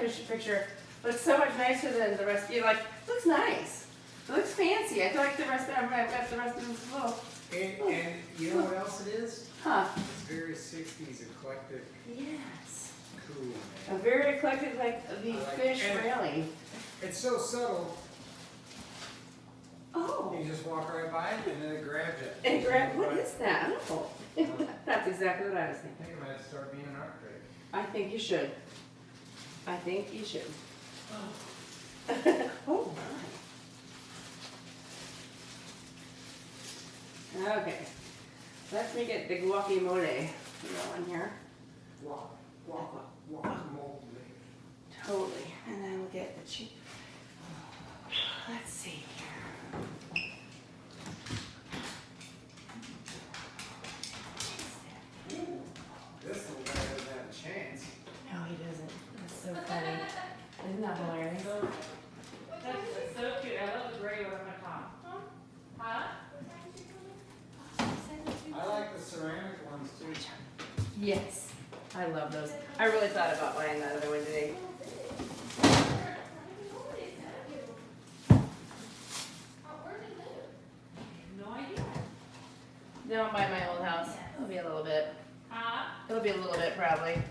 picture looks so much nicer than the rest. You're like, looks nice. It looks fancy. I feel like the rest of them, I've got the rest of them as well. And you know what else it is? Huh. It's very 60s eclectic. Yes. Cool, A man. very eclectic, like the I like fish it. railing. It's so subtle. Oh. You just walk right by it and then it grabs it. And grab, what is that? Oh. That's exactly what I was I thinking. think it might start being an art critic. I think you should. I think you should. Oh my. Okay. Let me get the guacamole going here. Guacamole. Totally. And then we'll get the cheese. Let's see here. This little guy doesn't have a chance. No, he doesn't. That's so funny. Isn't that hilarious? That's so cute. I love the gray one on my top. Huh? I like the ceramic ones too. Yes. I love those. I really thought about buying that other one today. No idea. Down by my old house. It'll be a little bit. Huh? It'll be a little bit probably.